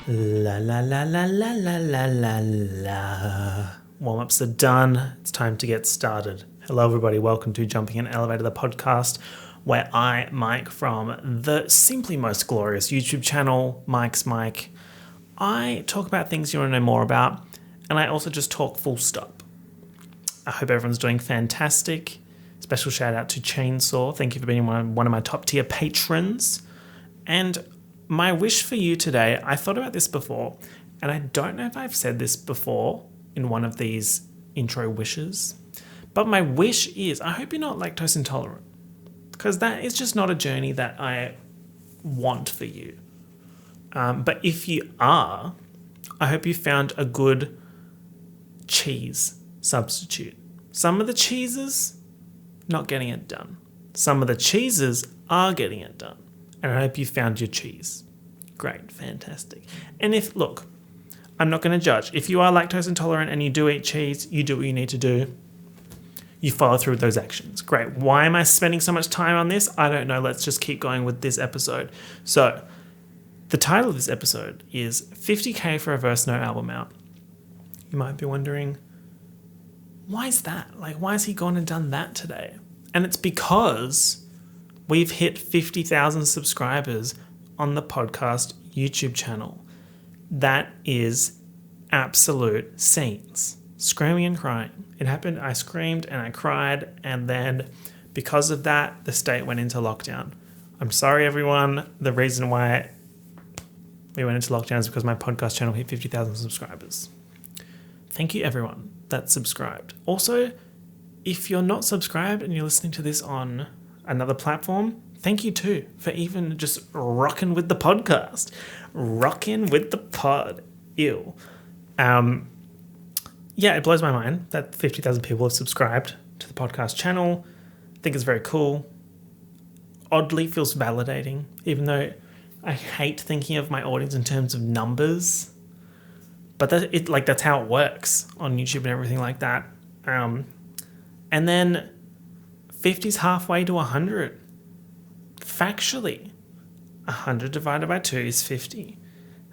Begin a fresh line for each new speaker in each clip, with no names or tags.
La la la la la la la la la. Warm-ups are done. It's time to get started. Hello everybody, welcome to Jumping an Elevator, the podcast where I, Mike, from the simply most glorious YouTube channel, MicsMike, I talk about things you want to know more about, and I also just talk full stop. I hope everyone's doing fantastic. Special shout out to Chainsaw. Thank you for being one of my top tier patrons. And my wish for you today, I thought about this before, and I don't know if I've said this before in one of these intro wishes, but my wish is I hope you're not lactose intolerant, because that is just not a journey that I want for you. But if you are, I hope you found a good cheese substitute. Some of the cheeses, not getting it done. Some of the cheeses are getting it done. And I hope you found your cheese. Great, fantastic. And look, I'm not going to judge. If you are lactose intolerant and you do eat cheese, you do what you need to do. You follow through with those actions. Great. Why am I spending so much time on this? I don't know. Let's just keep going with this episode. So, the title of this episode is 50K for a verse, no album out. You might be wondering, why is that? Why has he gone and done that today? And it's because we've hit 50,000 subscribers on the podcast YouTube channel. That is absolute scenes. Screaming and crying. It happened, I screamed and I cried, and then because of that, the state went into lockdown. I'm sorry, everyone. The reason why we went into lockdown is because my podcast channel hit 50,000 subscribers. Thank you, everyone that's subscribed. Also, if you're not subscribed and you're listening to this on another platform, thank you too for even just rocking with the podcast. Rocking with the pod. Ew. Yeah, it blows my mind that 50,000 people have subscribed to the podcast channel. I think it's very cool. Oddly feels validating, even though I hate thinking of my audience in terms of numbers. But that's how it works on YouTube and everything like that. And then 50's halfway to 100. Factually, 100 divided by 2 is 50.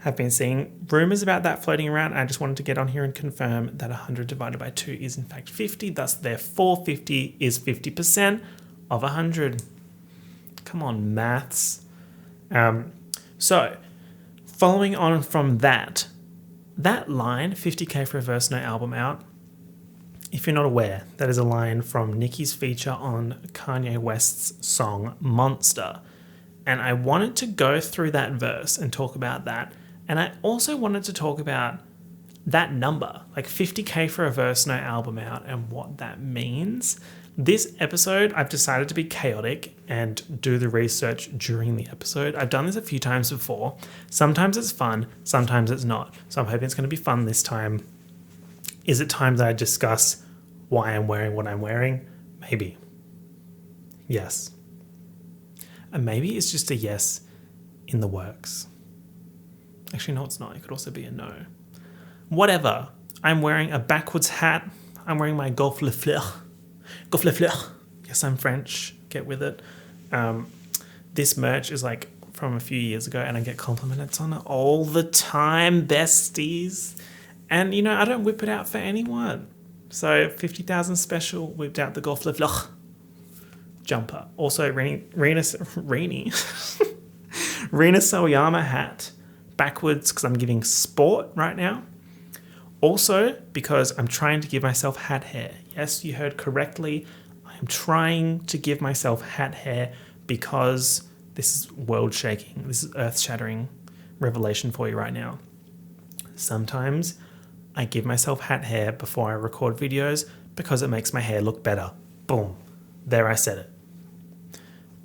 I've been seeing rumors about that floating around. I just wanted to get on here and confirm that 100 divided by 2 is in fact 50. Thus, therefore, 50 is 50% of 100. Come on, maths. So, following on from that line, 50K for a verse, no album out, if you're not aware, that is a line from Nicki's feature on Kanye West's song Monster. And I wanted to go through that verse and talk about that. And I also wanted to talk about that number, 50K for a verse, no album out, and what that means. This episode, I've decided to be chaotic and do the research during the episode. I've done this a few times before. Sometimes it's fun, sometimes it's not. So I'm hoping it's going to be fun this time. Is it time that I discuss why I'm wearing what I'm wearing? Maybe. Yes. And maybe it's just a yes in the works. Actually, no, it's not. It could also be a no. Whatever. I'm wearing a backwards hat. I'm wearing my Golf Le Fleur. Golf Le Fleur. Yes, I'm French. Get with it. This merch is from a few years ago, and I get compliments on it all the time, besties. And, I don't whip it out for anyone. So 50,000 special, whipped out the Golf Le Fleur jumper. Also, Rina Sawayama hat. Backwards, because I'm giving sport right now. Also, because I'm trying to give myself hat hair. Yes, you heard correctly. I'm trying to give myself hat hair because this is world-shaking. This is earth-shattering revelation for you right now. Sometimes I give myself hat hair before I record videos because it makes my hair look better. Boom. There, I said it.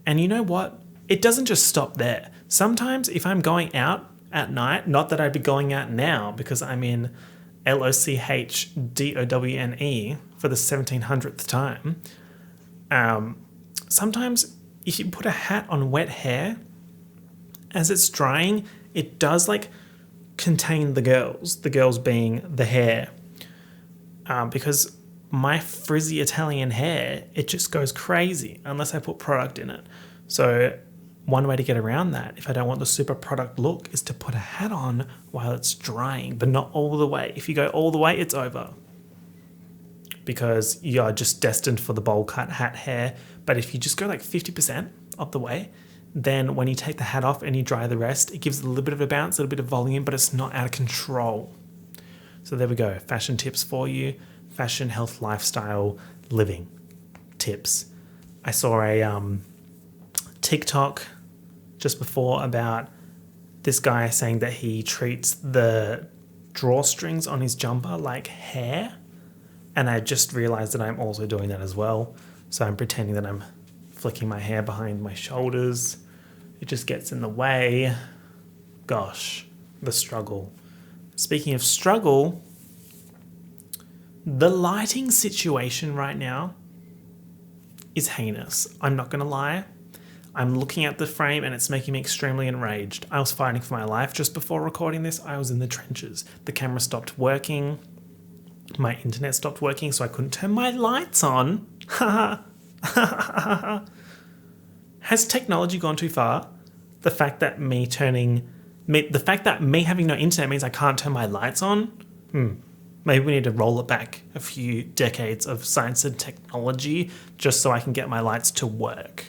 And you know what? It doesn't just stop there. Sometimes if I'm going out at night, not that I'd be going out now because I'm in LOCHDOWNE for the 1700th time. Sometimes if you put a hat on wet hair, as it's drying, it does contain the girls being the hair. Because my frizzy Italian hair, it just goes crazy unless I put product in it. So one way to get around that, if I don't want the super product look, is to put a hat on while it's drying, but not all the way. If you go all the way, it's over, because you are just destined for the bowl cut hat hair. But if you just go like 50% of the way, then when you take the hat off and you dry the rest, it gives it a little bit of a bounce, a little bit of volume, but it's not out of control. So there we go. Fashion tips for you. Fashion, health, lifestyle, living tips. I saw a TikTok just before about this guy saying that he treats the drawstrings on his jumper like hair. And I just realized that I'm also doing that as well. So I'm pretending that I'm flicking my hair behind my shoulders. It just gets in the way. Gosh, the struggle. Speaking of struggle, the lighting situation right now is heinous. I'm not going to lie. I'm looking at the frame and it's making me extremely enraged. I was fighting for my life just before recording this. I was in the trenches. The camera stopped working. My internet stopped working, so I couldn't turn my lights on. Has technology gone too far? The fact that me having no internet means I can't turn my lights on? Maybe we need to roll it back a few decades of science and technology just so I can get my lights to work.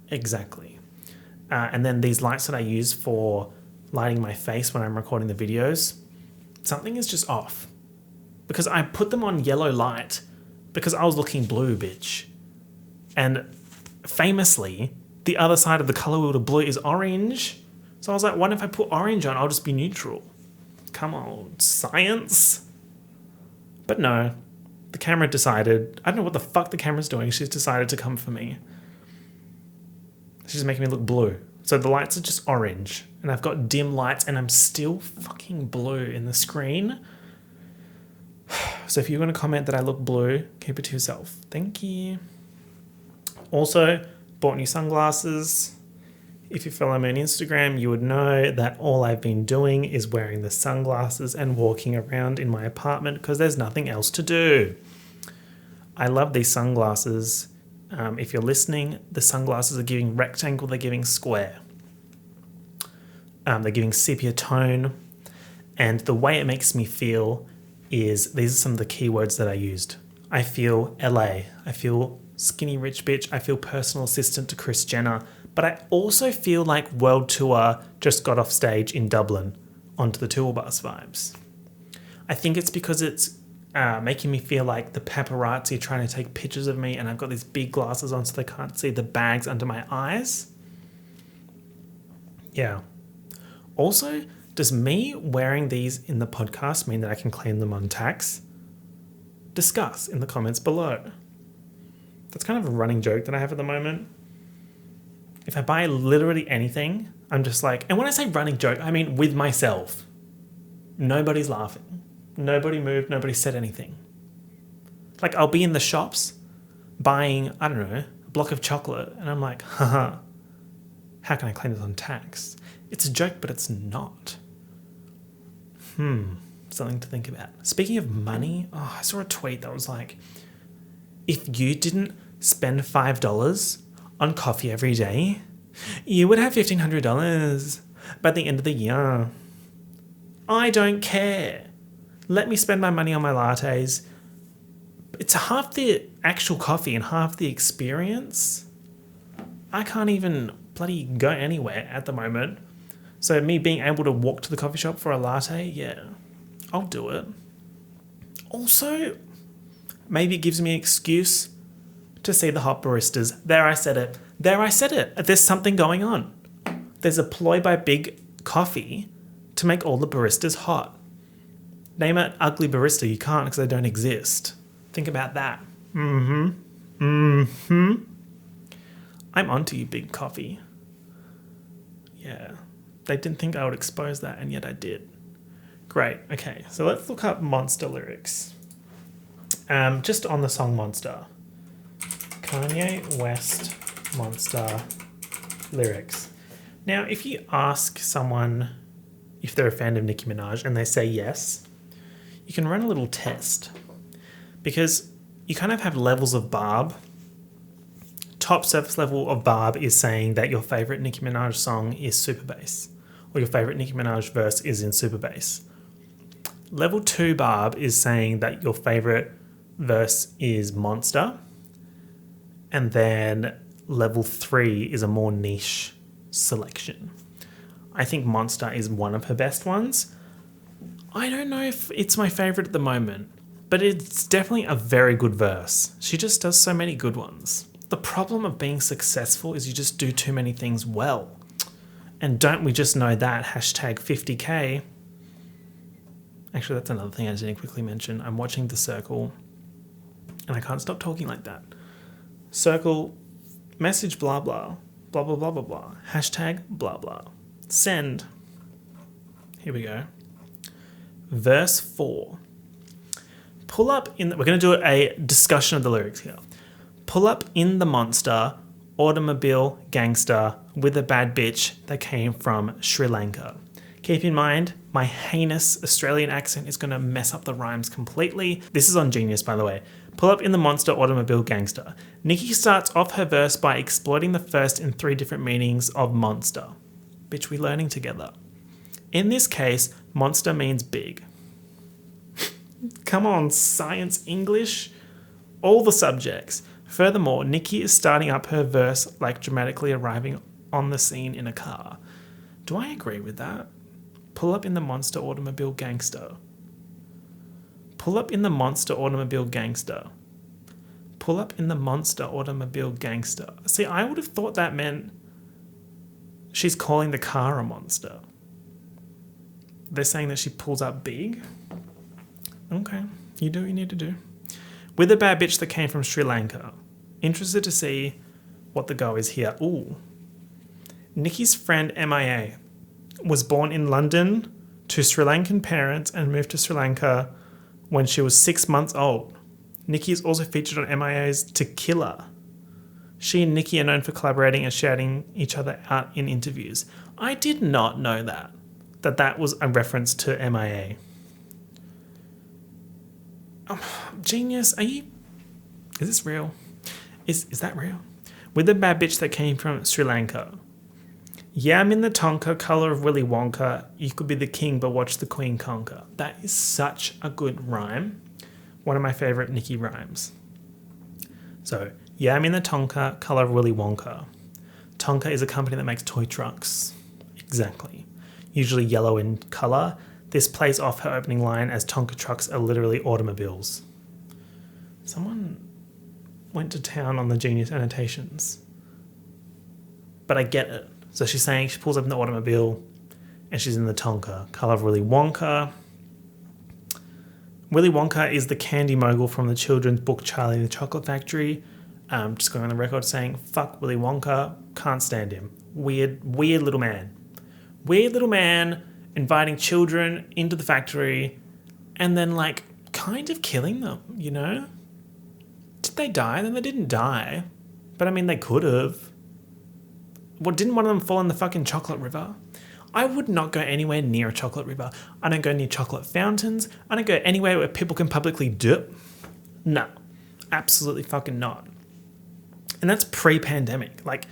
Exactly. And then these lights that I use for lighting my face when I'm recording the videos, something is just off. Because I put them on yellow light because I was looking blue, bitch. And famously, the other side of the color wheel to blue is orange. So I was like, what if I put orange on? I'll just be neutral. Come on, science. But no, the camera decided, I don't know what the fuck the camera's doing. She's decided to come for me. She's making me look blue. So the lights are just orange and I've got dim lights and I'm still fucking blue in the screen. So if you want to comment that I look blue, keep it to yourself. Thank you. Also, bought new sunglasses. If you follow me on Instagram, you would know that all I've been doing is wearing the sunglasses and walking around in my apartment because there's nothing else to do. I love these sunglasses. If you're listening, the sunglasses are giving rectangle, they're giving square. They're giving sepia tone. And the way it makes me feel is, these are some of the keywords that I used. I feel LA. I feel skinny rich bitch. I feel personal assistant to Kris Jenner. But I also feel like World Tour just got off stage in Dublin onto the tour bus vibes. I think it's because it's making me feel like the paparazzi are trying to take pictures of me and I've got these big glasses on so they can't see the bags under my eyes. Yeah. Also, does me wearing these in the podcast mean that I can claim them on tax? Discuss in the comments below. That's kind of a running joke that I have at the moment. If I buy literally anything, I'm just like, and when I say running joke, I mean with myself. Nobody's laughing. Nobody moved. Nobody said anything. Like I'll be in the shops buying, I don't know, a block of chocolate. And I'm like, haha, how can I claim this on tax? It's a joke, but it's not. Something to think about. Speaking of money, I saw a tweet that was like, if you didn't spend $5 on coffee every day, you would have $1,500 by the end of the year. I don't care. Let me spend my money on my lattes. It's half the actual coffee and half the experience. I can't even bloody go anywhere at the moment. So me being able to walk to the coffee shop for a latte, yeah, I'll do it. Also, maybe it gives me an excuse to see the hot baristas. There, I said it. There's something going on. There's a ploy by Big Coffee to make all the baristas hot. Name an ugly barista. You can't because they don't exist. Think about that. I'm onto you, Big Coffee. Yeah. They didn't think I would expose that, and yet I did. Great. Okay, so let's look up Monster lyrics. Just on the song Monster. Kanye West Monster lyrics. Now, if you ask someone if they're a fan of Nicki Minaj and they say yes, you can run a little test. Because you kind of have levels of Barb, top surface level of barb is saying that your favorite Nicki Minaj song is super bass, or your favorite Nicki Minaj verse is in super bass. Level 2 barb is saying that your favorite verse is Monster. And then level 3 is a more niche selection. I think Monster is one of her best ones. I don't know if it's my favorite at the moment, but it's definitely a very good verse. She just does so many good ones. The problem of being successful is you just do too many things well. And don't we just know that? Hashtag 50K. Actually, that's another thing I didn't quickly mention. I'm watching The Circle and I can't stop talking like that. Circle, message blah blah, blah blah blah blah blah. Hashtag blah blah. Send. Here we go. Verse 4. Pull up in... we're going to do a discussion of the lyrics here. Pull up in the monster, automobile gangster with a bad bitch that came from Sri Lanka. Keep in mind, my heinous Australian accent is going to mess up the rhymes completely. This is on Genius, by the way. Pull up in the monster, automobile gangster. Nicki starts off her verse by exploiting the first and 3 different meanings of monster. Bitch, we learning together. In this case, monster means big. Come on, science, English, all the subjects. Furthermore, Nicki is starting up her verse like dramatically arriving on the scene in a car. Do I agree with that? Pull up in the monster automobile gangster. Pull up in the monster automobile gangster. Pull up in the monster automobile gangster. See, I would have thought that meant she's calling the car a monster. They're saying that she pulls up big. Okay, you do what you need to do. With a bad bitch that came from Sri Lanka. Interested to see what the go is here. Ooh. Nicki's friend MIA was born in London to Sri Lankan parents and moved to Sri Lanka when she was 6 months old. Nicki is also featured on MIA's Tequila. She and Nicki are known for collaborating and shouting each other out in interviews. I did not know that was a reference to MIA. Genius, is this real? Is that real? With a bad bitch that came from Sri Lanka. Yeah, I'm in the Tonka, colour of Willy Wonka. You could be the king, but watch the queen conquer. That is such a good rhyme. One of my favourite Nicki rhymes. So, yeah, I'm in the Tonka, colour of Willy Wonka. Tonka is a company that makes toy trucks. Exactly. Usually yellow in colour. This plays off her opening line as Tonka trucks are literally automobiles. Someone went to town on the Genius annotations. But I get it. So she's saying she pulls up in the automobile and she's in the Tonka. Colour of Willy Wonka. Willy Wonka is the candy mogul from the children's book Charlie and the Chocolate Factory. Just going on the record saying, fuck Willy Wonka, can't stand him. Weird little man. Weird little man inviting children into the factory and then like kind of killing them, you know? Did they die? Then they didn't die. But I mean, they could have. Well, didn't one of them fall in the fucking chocolate river? I would not go anywhere near a chocolate river. I don't go near chocolate fountains. I don't go anywhere where people can publicly dip. No, absolutely fucking not. And that's pre-pandemic. Like,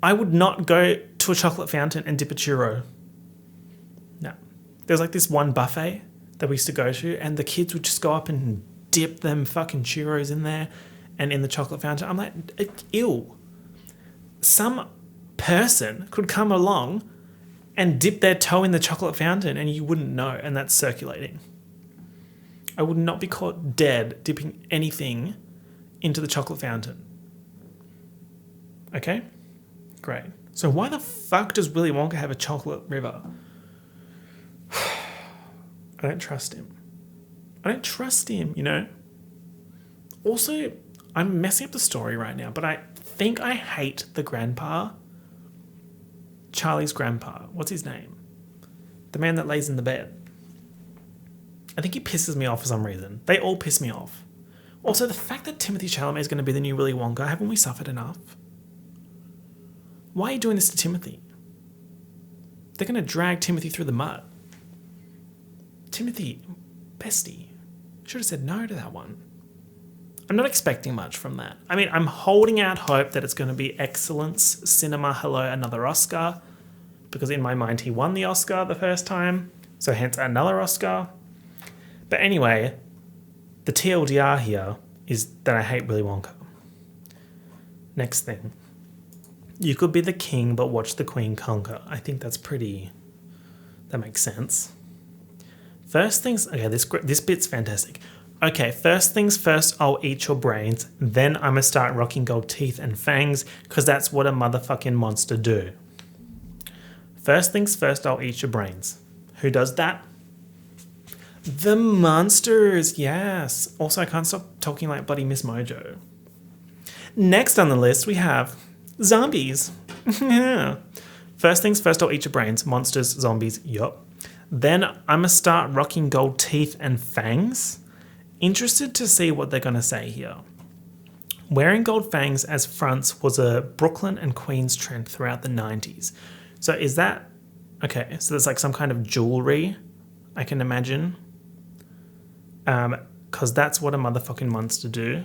I would not go to a chocolate fountain and dip a churro. No. There's like this one buffet that we used to go to and the kids would just go up and dip them fucking churros in there and in the chocolate fountain. I'm like, ew. Some person could come along and dip their toe in the chocolate fountain and you wouldn't know, and that's circulating. I would not be caught dead dipping anything into the chocolate fountain. Okay? Great. So why the fuck does Willy Wonka have a chocolate river? I don't trust him. I don't trust him, you know? Also, I'm messing up the story right now, but I think I hate the grandpa. Charlie's grandpa. What's his name? The man that lays in the bed. I think he pisses me off for some reason. They all piss me off. Also, the fact that Timothée Chalamet is going to be the new Willy Wonka, haven't we suffered enough? Why are you doing this to Timothy? They're going to drag Timothy through the mud. Timothy, bestie, should have said no to that one. I'm not expecting much from that. I mean, I'm holding out hope that it's going to be excellence, cinema, hello, another Oscar, because in my mind he won the Oscar the first time, so hence another Oscar. But anyway, the TLDR here is that I hate Willy Wonka. Next thing. You could be the king, but watch the queen conquer. I think that's pretty... that makes sense. First things... okay, this bit's fantastic. Okay, first things first, I'll eat your brains. Then I'ma start rocking gold teeth and fangs, because that's what a motherfucking monster do. First things first, I'll eat your brains. Who does that? The monsters, yes. Also, I can't stop talking like bloody Miss Mojo. Next on the list, we have zombies. First things first, I'll eat your brains. Monsters, zombies, yup. Then I'ma start rocking gold teeth and fangs. Interested to see what they're going to say here. Wearing gold fangs as fronts was a Brooklyn and Queens trend throughout the 90s. So is that... okay, so there's like some kind of jewelry, I can imagine. Because that's what a motherfucking monster do.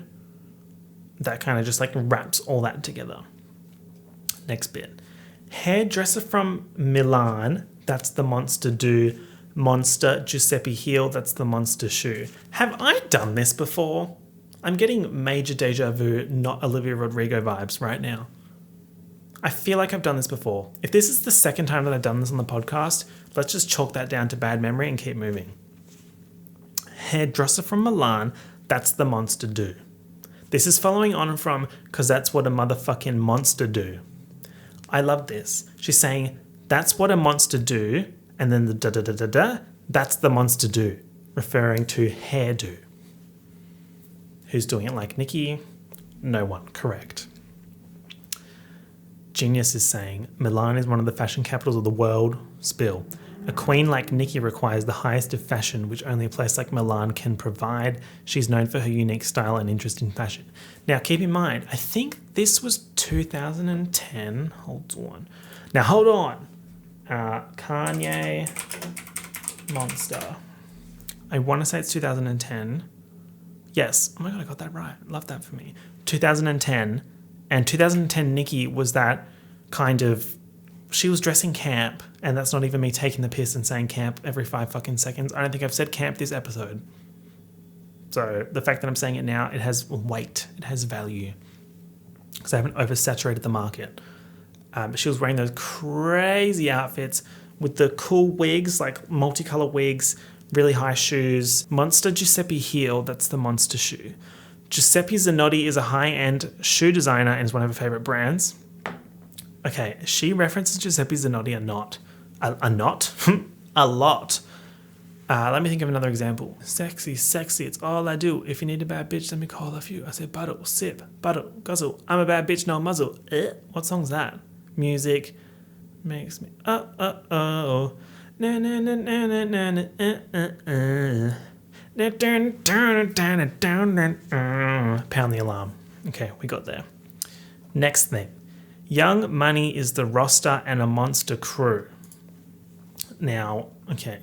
That kind of just like wraps all that together. Next bit. Hairdresser from Milan, that's the monster do. Monster Giuseppe heel, that's the monster shoe. Have I done this before? I'm getting major deja vu, not Olivia Rodrigo vibes right now. I feel like I've done this before. If this is the second time that I've done this on the podcast, let's just chalk that down to bad memory and keep moving. Hairdresser from Milan, that's the monster do. This is following on from, because that's what a motherfucking monster do. I love this. She's saying, that's what a monster do, and then the da-da-da-da-da, that's the monster do, referring to hairdo. Who's doing it like Nikki? No one, correct. Genius is saying, Milan is one of the fashion capitals of the world. Spill. A queen like Nikki requires the highest of fashion, which only a place like Milan can provide. She's known for her unique style and interest in fashion. Now, keep in mind, I think this was 2010. Hold on. Now, hold on. Kanye Monster. I want to say it's 2010. Yes. Oh my God, I got that right. Love that for me. 2010. And 2010 Nikki was that kind of... she was dressing camp, and that's not even me taking the piss and saying camp every 5 fucking seconds. I don't think I've said camp this episode. So the fact that I'm saying it now, it has weight. It has value. Because I haven't oversaturated the market. She was wearing those crazy outfits with the cool wigs, like multicolour wigs, really high shoes. Monster Giuseppe heel, that's the monster shoe. Giuseppe Zanotti is a high-end shoe designer and is one of her favourite brands. Okay, she references Giuseppe Zanotti a lot. A lot. Let me think of another example. Sexy, sexy, it's all I do. If you need a bad bitch, let me call a few. I say bottle, sip, bottle, guzzle. I'm a bad bitch, no muzzle. What song's that? Music makes me oh. Na na na na na na na. Pound the alarm. Okay, we got there. Next thing. Young Money is the roster and a monster crew. Now, okay,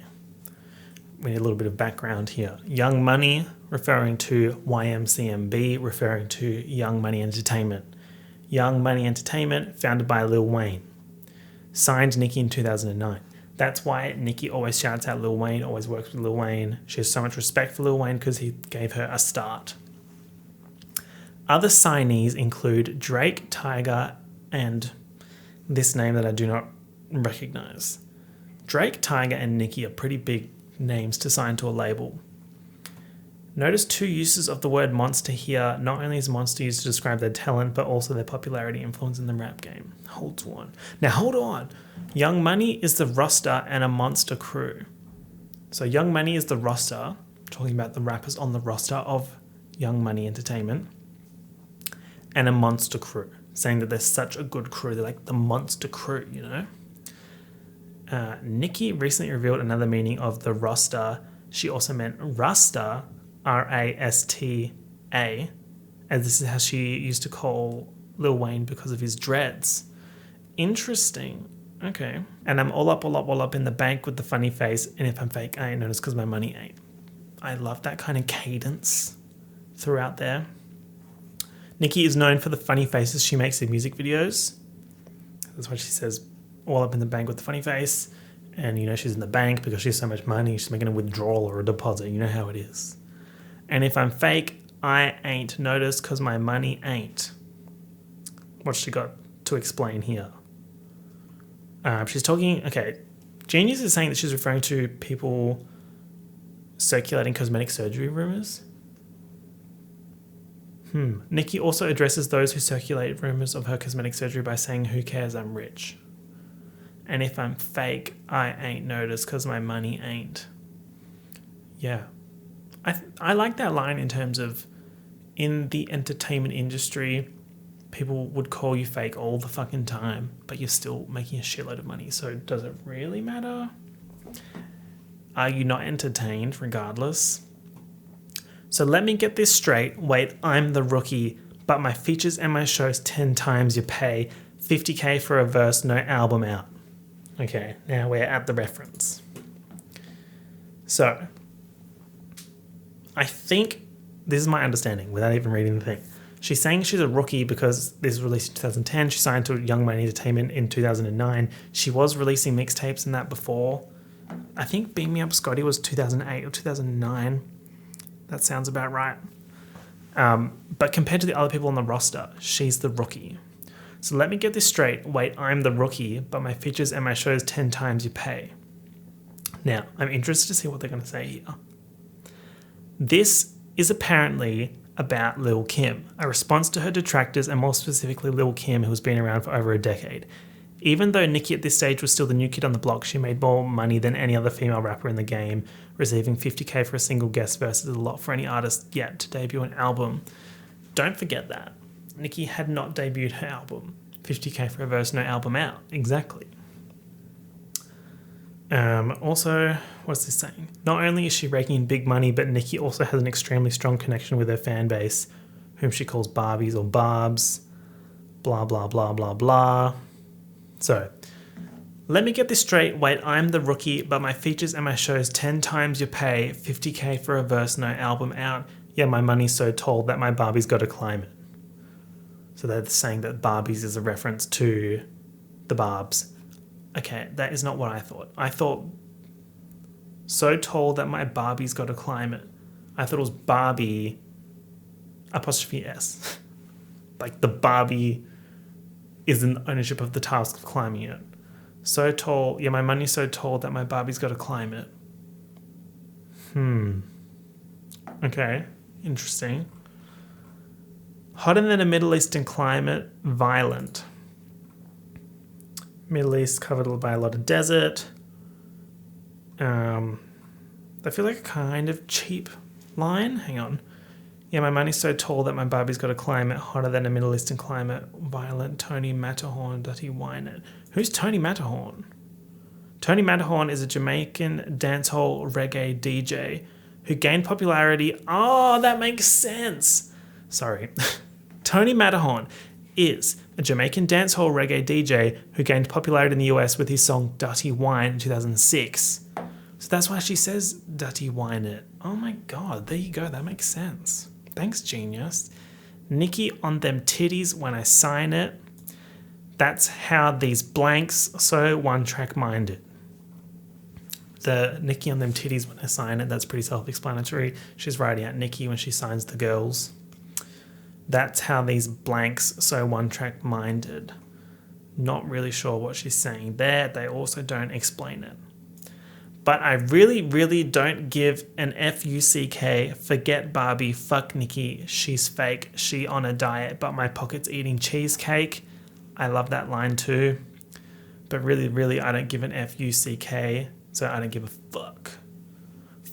we need a little bit of background here. Young Money referring to YMCMB, referring to Young Money Entertainment. Young Money Entertainment, founded by Lil Wayne. Signed Nicki in 2009. That's why Nicki always shouts out Lil Wayne, always works with Lil Wayne. She has so much respect for Lil Wayne because he gave her a start. Other signees include Drake, Tyga, and this name that I do not recognize. Drake, Tyga, and Nicki are pretty big names to sign to a label. Notice 2 uses of the word monster here. Not only is monster used to describe their talent, but also their popularity influence in the rap game. Hold on. Now hold on. Young Money is the roster and a monster crew. So Young Money is the roster, talking about the rappers on the roster of Young Money Entertainment, and a monster crew, saying that they're such a good crew. They're like the monster crew, you know? Nicki recently revealed another meaning of the roster. She also meant Rasta, R-A-S-T-A, as this is how she used to call Lil Wayne because of his dreads. Interesting. Okay. And I'm all up in the bank with the funny face, and if I'm fake, I ain't noticed because my money ain't. I love that kind of cadence throughout there. Nicki is known for the funny faces she makes in music videos. That's why she says all up in the bank with the funny face. And, she's in the bank because she has so much money. She's making a withdrawal or a deposit. You know how it is. And if I'm fake, I ain't noticed because my money ain't. What's she got to explain here? She's talking... Okay, Genius is saying that she's referring to people circulating cosmetic surgery rumours. Nicki also addresses those who circulate rumours of her cosmetic surgery by saying, who cares, I'm rich. And if I'm fake, I ain't noticed because my money ain't. Yeah. I like that line in terms of, in the entertainment industry, people would call you fake all the fucking time, but you're still making a shitload of money. So does it really matter? Are you not entertained regardless? So let me get this straight. Wait, I'm the rookie, but my features and my shows 10 times your pay. 50k for a verse, no album out. Okay, now we're at the reference. So, I think this is my understanding without even reading the thing. She's saying she's a rookie because this was released in 2010. She signed to Young Money Entertainment in 2009. She was releasing mixtapes and that before. I think Beam Me Up Scotty was 2008 or 2009. That sounds about right. But compared to the other people on the roster, she's the rookie. So let me get this straight. Wait, I'm the rookie, but my features and my shows 10 times your pay. Now, I'm interested to see what they're going to say here. This is apparently about Lil' Kim, a response to her detractors and more specifically Lil' Kim, who's been around for over a decade. Even though Nicki at this stage was still the new kid on the block, she made more money than any other female rapper in the game, receiving 50k for a single guest verse is a lot for any artist yet to debut an album. Don't forget that. Nicki had not debuted her album. 50k for a verse, no album out. Exactly. Also, what's this saying? Not only is she raking in big money, but Nicki also has an extremely strong connection with her fan base, whom she calls Barbies or Barbs. Blah, blah, blah, blah, blah. So, let me get this straight. Wait, I'm the rookie, but my features and my shows 10 times your pay. 50k for a verse, no album out. Yeah, my money's so tall that my Barbie's got to climb it. So they're saying that Barbies is a reference to the Barbs. Okay, that is not what I thought. I thought so tall that my Barbie's got to climb it. I thought it was Barbie apostrophe S. Like the Barbie is in ownership of the task of climbing it. So tall. Yeah, my money's so tall that my Barbie's got to climb it. Okay, interesting. Hotter than a Middle Eastern climate, violent. Middle East covered by a lot of desert. I feel like a kind of cheap line. Hang on. Yeah, my money's so tall that my Barbie's got a climate hotter than a Middle Eastern climate. Violent Tony Matterhorn, Dirty Wine It. Who's Tony Matterhorn? Tony Matterhorn is a Jamaican dancehall reggae DJ who gained popularity. Oh, that makes sense. Sorry. Tony Matterhorn is a Jamaican dancehall reggae DJ who gained popularity in the US with his song Dirty Wine in 2006. So that's why she says Dirty Wine It. Oh my God, there you go. That makes sense. Thanks, genius. Nicki on them titties when I sign it. That's how these blanks so one-track minded. The Nicki on them titties when I sign it, that's pretty self-explanatory. She's writing out Nicki when she signs the girls. That's how these blanks so one-track minded. Not really sure what she's saying there. They also don't explain it. But I really, really don't give an F-U-C-K, forget Barbie, fuck Nicki, she's fake, she on a diet, but my pocket's eating cheesecake. I love that line too. But really, really, I don't give an F-U-C-K, so I don't give a fuck.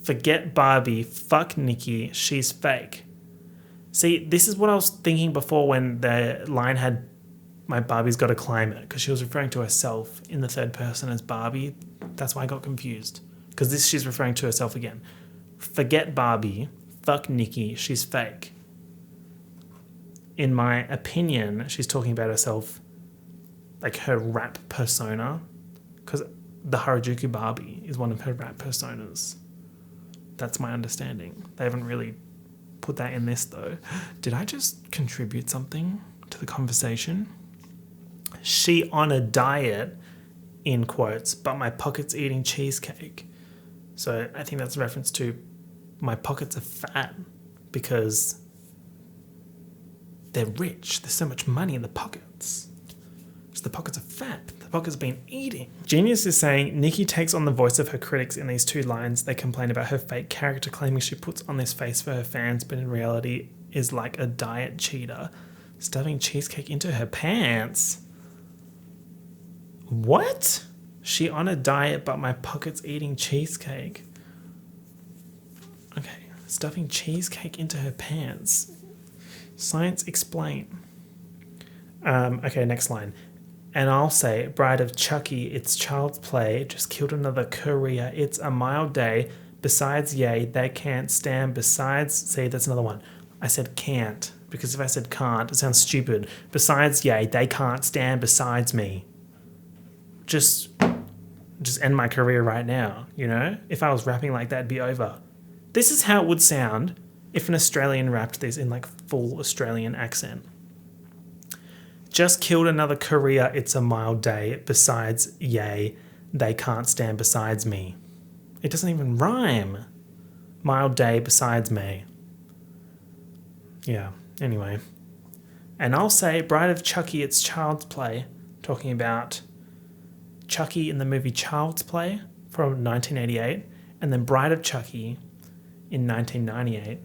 Forget Barbie, fuck Nicki, she's fake. See, this is what I was thinking before when the line had my Barbie's got to climb it, because she was referring to herself in the third person as Barbie. That's why I got confused. Because she's referring to herself again. Forget Barbie, fuck Nicki, she's fake. In my opinion, she's talking about herself, like her rap persona, because the Harajuku Barbie is one of her rap personas. That's my understanding. They haven't really put that in this though. Did I just contribute something to the conversation? She on a diet, in quotes, but my pocket's eating cheesecake. So I think that's a reference to my pockets are fat because they're rich. There's so much money in the pockets. Just the pockets are fat. The pockets have been eating. Genius is saying Nikki takes on the voice of her critics in these two lines. They complain about her fake character, claiming she puts on this face for her fans, but in reality is like a diet cheater, stuffing cheesecake into her pants. What? She on a diet, but my pocket's eating cheesecake. Okay, stuffing cheesecake into her pants. Science explain. Okay, next line. And I'll say, bride of Chucky, it's child's play, just killed another courier, it's a mild day, besides yay, they can't stand, besides, see, that's another one. I said can't, because if I said can't, it sounds stupid. Besides yay, they can't stand besides me. Just end my career right now, you know? If I was rapping like that, it'd be over. This is how it would sound if an Australian rapped this in like full Australian accent. Just killed another courier, it's a mild day, besides yay, they can't stand besides me. It doesn't even rhyme. Mild day besides me. Yeah, anyway. And I'll say, bride of Chucky, it's child's play, talking about Chucky in the movie Child's Play from 1988, and then Bride of Chucky in 1998.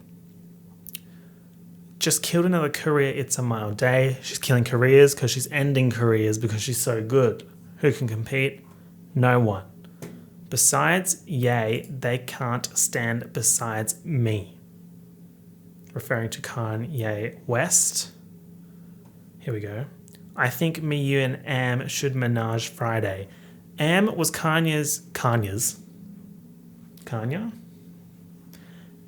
Just killed another career, it's a mild day. She's killing careers because she's ending careers because she's so good. Who can compete? No one. Besides, yay, they can't stand besides me. Referring to Kanye West. Here we go. I think me, you, and Am should menage Friday. Am was Kanye's.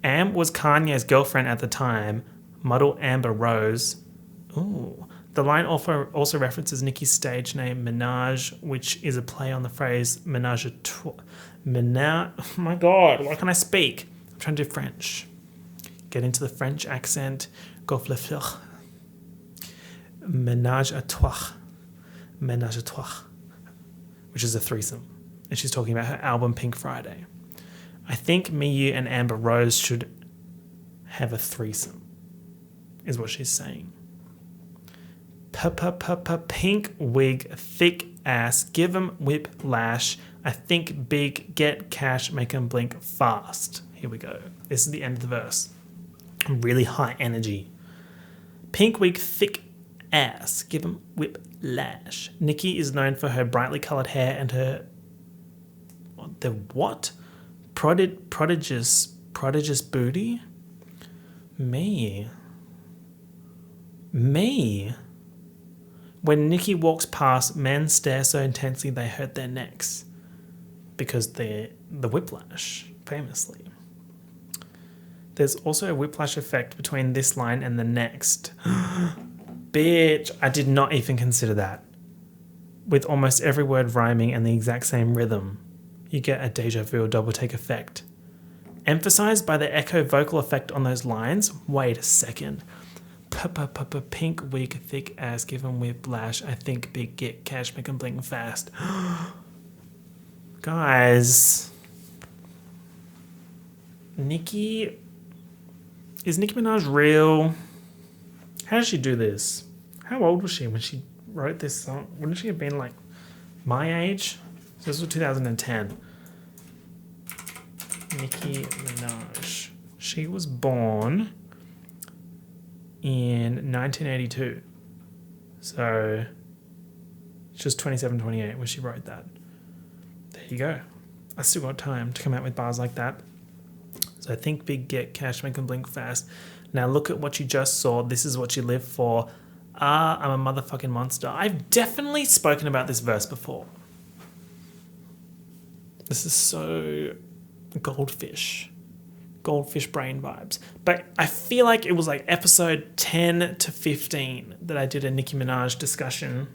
Am was Kanye's girlfriend at the time. Model Amber Rose. Ooh. The line also references Nicki's stage name Minaj, which is a play on the phrase menage a trois. Oh my God, why can't I speak? I'm trying to do French. Get into the French accent. Go le fleur. Menage a trois, which is a threesome. And she's talking about her album Pink Friday. I think me, you, and Amber Rose should have a threesome, is what she's saying. Pink wig, thick ass, give 'em whiplash. I think big, get cash, make 'em blink fast. Here we go. This is the end of the verse. Really high energy. Pink wig, thick ass, give 'em whiplash. Nicki is known for her brightly coloured hair and her prodigious booty. Me. When Nicki walks past, men stare so intensely they hurt their necks because they're the whiplash, famously. There's also a whiplash effect between this line and the next. Bitch, I did not even consider that. With almost every word rhyming and the exact same rhythm, you get a deja vu or double take effect. Emphasized by the echo vocal effect on those lines. Wait a second. Pink wig, thick ass, give 'em whiplash. I think big, get cash, make 'em blink fast. Guys. Is Nicki Minaj real? How did she do this? How old was she when she wrote this song? Wouldn't she have been like my age? So this was 2010. Nicki Minaj. She was born in 1982. So she was 27, 28 when she wrote that. There you go. I still got time to come out with bars like that. So I think big, get cash, make them blink fast. Now look at what you just saw. This is what you live for. I'm a motherfucking monster. I've definitely spoken about this verse before. This is so goldfish brain vibes. But I feel like it was like episode 10 to 15 that I did a Nicki Minaj discussion.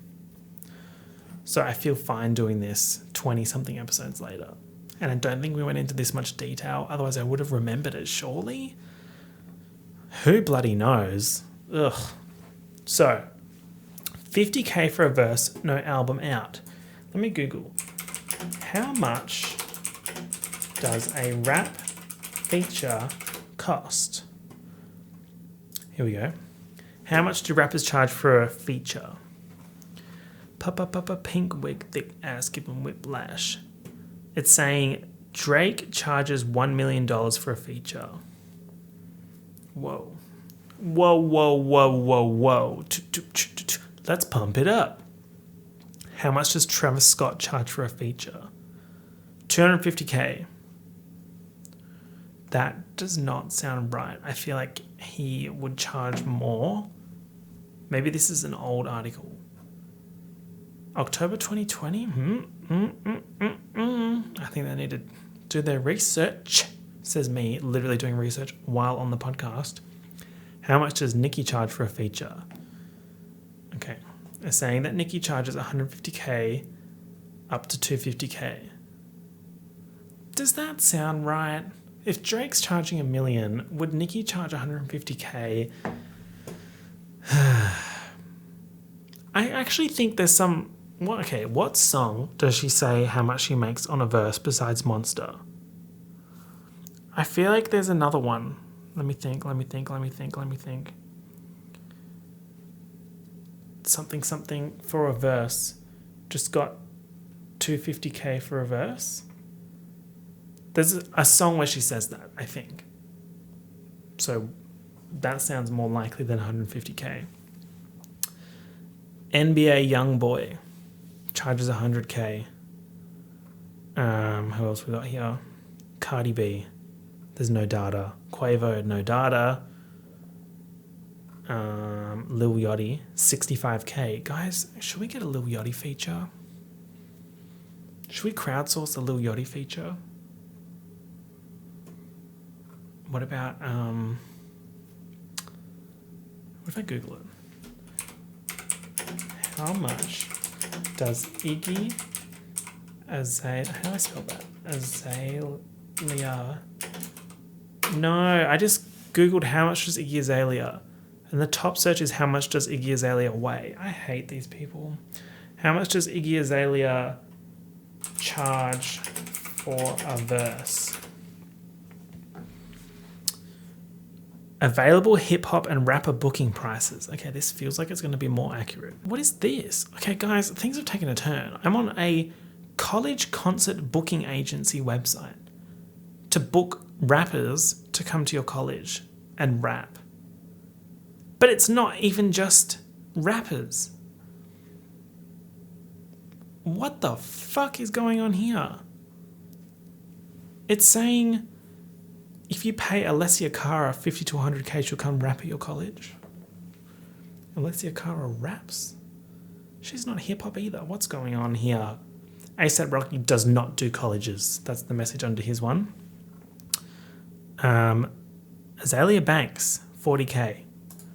So I feel fine doing this 20-something episodes later. And I don't think we went into this much detail. Otherwise, I would have remembered it, surely. Who bloody knows? Ugh. So, 50k for a verse, no album out. Let me Google. How much does a rap feature cost? Here we go. How much do rappers charge for a feature? Papa pink wig, thick ass, giving whiplash. It's saying Drake charges $1 million for a feature. Whoa. Whoa. Let's pump it up. How much does Travis Scott charge for a feature? $250k. That does not sound right. I feel like he would charge more. Maybe this is an old article. October 2020? I think they need to do their research. Says me, literally doing research while on the podcast. How much does Nicki charge for a feature? Okay. They're saying that Nicki charges 150k up to 250k. Does that sound right? If Drake's charging $1 million, would Nicki charge 150k? I actually think there's some... what song does she say how much she makes on a verse besides Monster? I feel like there's another one. Let me think. Something for a verse. Just got 250k for a verse. There's a song where she says that, I think. So that sounds more likely than 150k. NBA Youngboy charges 100k. Who else we got here? Cardi B. There's no data. Quavo, no data. Lil Yachty, 65k. Guys, should we get a Lil Yachty feature? Should we crowdsource a Lil Yachty feature? What about, what if I Google it? How much does Iggy Azalea, how do I spell that? Azalea. No, I just Googled how much does Iggy Azalea. And the top search is how much does Iggy Azalea weigh? I hate these people. How much does Iggy Azalea charge for a verse? Available hip-hop and rapper booking prices. Okay, this feels like it's going to be more accurate. What is this? Okay, guys, things have taken a turn. I'm on a college concert booking agency website to book rappers to come to your college and rap. But it's not even just rappers. What the fuck is going on here? It's saying if you pay Alessia Cara 50 to 100k, she'll come rap at your college. Alessia Cara raps? She's not hip-hop either. What's going on here? A$AP Rocky does not do colleges. That's the message under his one. Azalea Banks, 40k.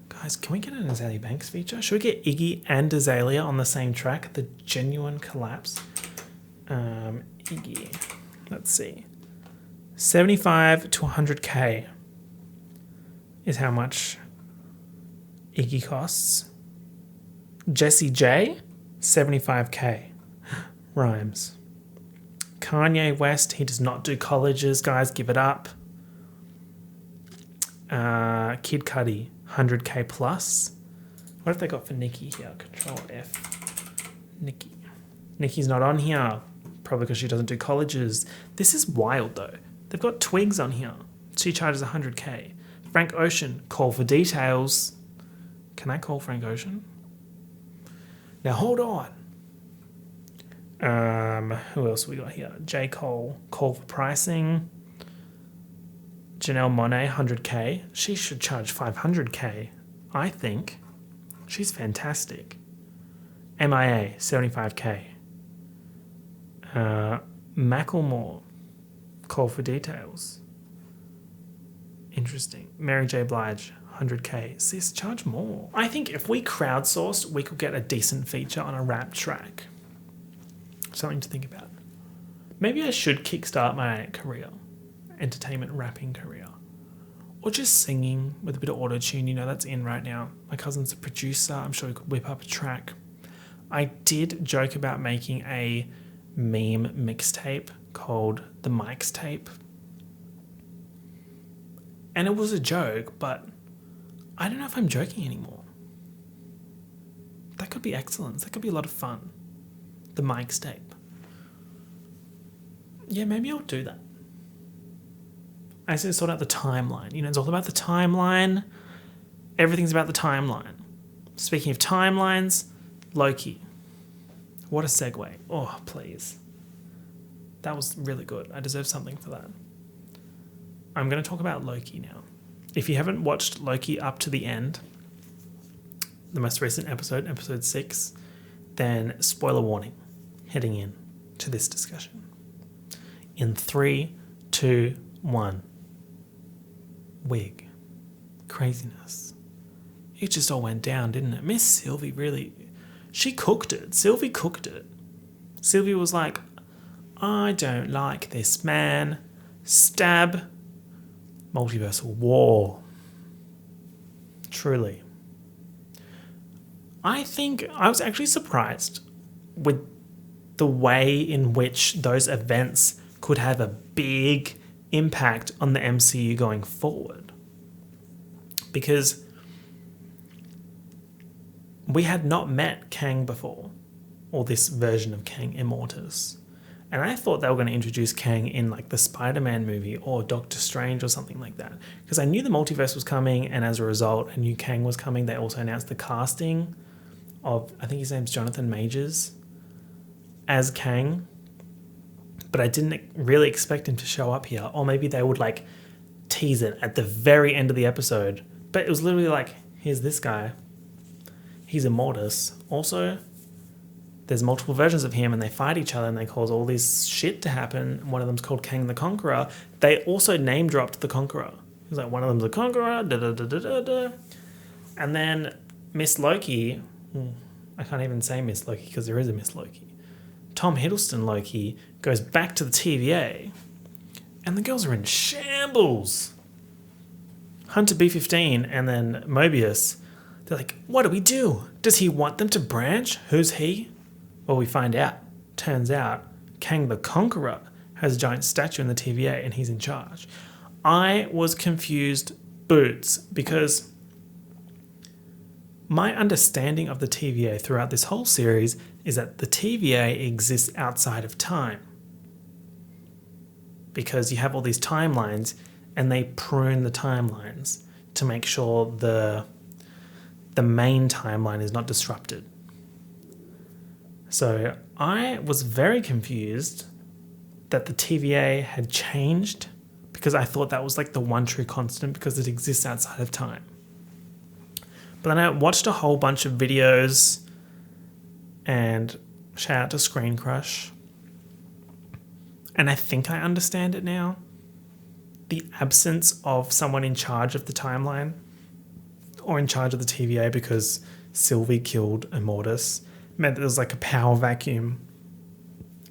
Guys, can we get an Azalea Banks feature? Should we get Iggy and Azalea on the same track? The genuine collapse. Iggy. Let's see. 75 to 100k is how much Iggy costs. Jessie J, 75k. Rhymes. Kanye West, he does not do colleges, guys, give it up. Kid Cudi, 100k plus. What have they got for Nicki here? Control F. Nicki. Nicki's not on here. Probably because she doesn't do colleges. This is wild though. They've got Twigs on here. She charges 100k. Frank Ocean, call for details. Can I call Frank Ocean? Now hold on. Who else we got here? J. Cole, call for pricing. Janelle Monáe, 100k. She should charge 500k, I think. She's fantastic. MIA, 75k. Macklemore, call for details. Interesting. Mary J. Blige, 100k. Sis, charge more. I think if we crowdsourced, we could get a decent feature on a rap track. Something to think about. Maybe I should kickstart my career. Entertainment rapping career. or just singing with a bit of auto-tune. That's in right now. My cousin's a producer. I'm sure he could whip up a track. I did joke about making a meme mixtape called the Mics tape. And it was a joke, but I don't know if I'm joking anymore. That could be excellent. That could be a lot of fun. The Mics tape. Yeah, maybe I'll do that. I just need to sort out the timeline. It's all about the timeline. Everything's about the timeline. Speaking of timelines, Loki. What a segue. Oh, please. That was really good. I deserve something for that. I'm going to talk about Loki now. If you haven't watched Loki up to the end, the most recent episode, episode 6, then spoiler warning, heading in to this discussion. In 3, 2, 1. Wig. Craziness. It just all went down, didn't it? Miss Sylvie really, she cooked it. Sylvie cooked it. Sylvie was like, I don't like this man. Stab. Multiversal war. Truly. I think I was actually surprised with the way in which those events could have a big impact on the MCU going forward. Because we had not met Kang before, or this version of Kang Immortus. And I thought they were going to introduce Kang in like the Spider-Man movie or Doctor Strange or something like that. Because I knew the multiverse was coming, and as a result, I knew Kang was coming. They also announced the casting of, I think his name's Jonathan Majors, as Kang. But I didn't really expect him to show up here. Or maybe they would like tease it at the very end of the episode. But it was literally like, here's this guy. He's Immortus. Also, there's multiple versions of him and they fight each other and they cause all this shit to happen. One of them's called Kang the Conqueror. They also name dropped the Conqueror. It was like, one of them's a Conqueror, da-da-da-da-da-da. And then Miss Loki, I can't even say Miss Loki because there is a Miss Loki. Tom Hiddleston Loki goes back to the TVA and the girls are in shambles. Hunter B-15 and then Mobius, they're like, what do we do? Does he want them to branch? Who's he? Well, we find out. Turns out Kang the Conqueror has a giant statue in the TVA and he's in charge. I was confused boots because my understanding of the TVA throughout this whole series is that the TVA exists outside of time. Because you have all these timelines and they prune the timelines to make sure the main timeline is not disrupted. So I was very confused that the TVA had changed because I thought that was like the one true constant because it exists outside of time. But then I watched a whole bunch of videos and shout out to Screen Crush. And I think I understand it now. The absence of someone in charge of the timeline or in charge of the TVA because Sylvie killed Immortus meant that there was like a power vacuum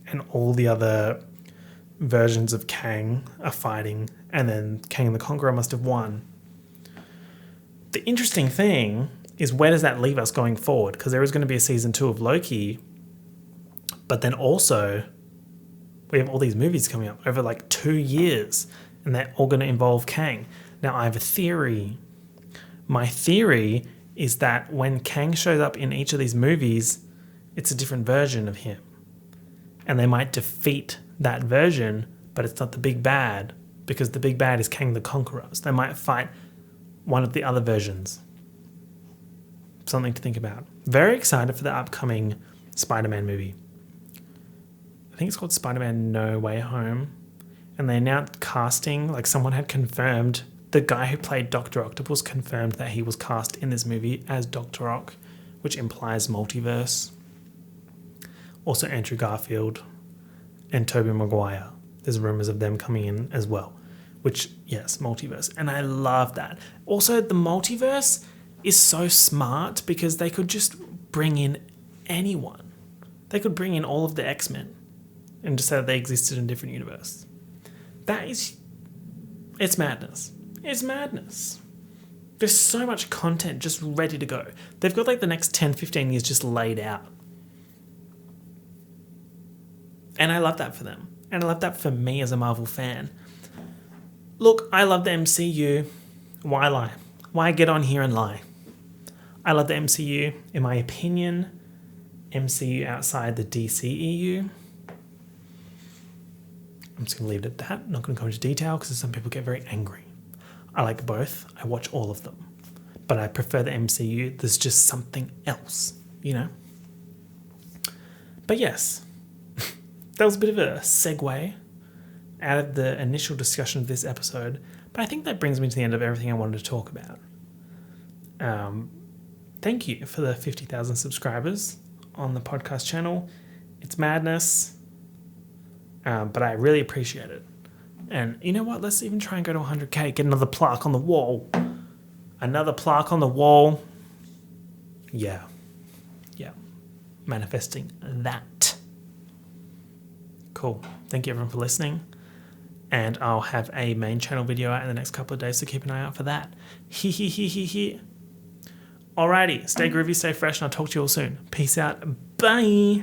and all the other versions of Kang are fighting and then Kang the Conqueror must have won. The interesting thing is, where does that leave us going forward? Because there is going to be a season 2 of Loki, but then also we have all these movies coming up over like 2 years and they're all going to involve Kang. Now I have a theory. My theory is that when Kang shows up in each of these movies, it's a different version of him. And they might defeat that version, but it's not the big bad because the big bad is Kang the Conqueror. So they might fight one of the other versions. Something to think about. Very excited for the upcoming Spider-Man movie. I think it's called Spider-Man No Way Home. And they announced casting, like someone had confirmed, the guy who played Dr. Octopus confirmed that he was cast in this movie as Dr. Ock, which implies multiverse. Also Andrew Garfield and Tobey Maguire. There's rumors of them coming in as well. Which, yes, multiverse. And I love that. Also, the multiverse is so smart because they could just bring in anyone. They could bring in all of the X-Men and just say that they existed in a different universe. It's madness. is madness. There's so much content just ready to go. They've got like the next 10, 15 years just laid out. And I love that for them. And I love that for me as a Marvel fan. Look, I love the MCU. Why lie? Why get on here and lie? I love the MCU. In my opinion, MCU outside the DCEU. I'm just going to leave it at that. I'm not going to go into detail because some people get very angry. I like both. I watch all of them. But I prefer the MCU. There's just something else, you know? But yes, that was a bit of a segue out of the initial discussion of this episode. But I think that brings me to the end of everything I wanted to talk about. Thank you for the 50,000 subscribers on the podcast channel. It's madness, but I really appreciate it. And you know what? Let's even try and go to 100K. Get another plaque on the wall. Another plaque on the wall. Yeah. Manifesting that. Cool. Thank you everyone for listening. And I'll have a main channel video out in the next couple of days, so keep an eye out for that. Alrighty, stay groovy, stay fresh, and I'll talk to you all soon. Peace out. Bye.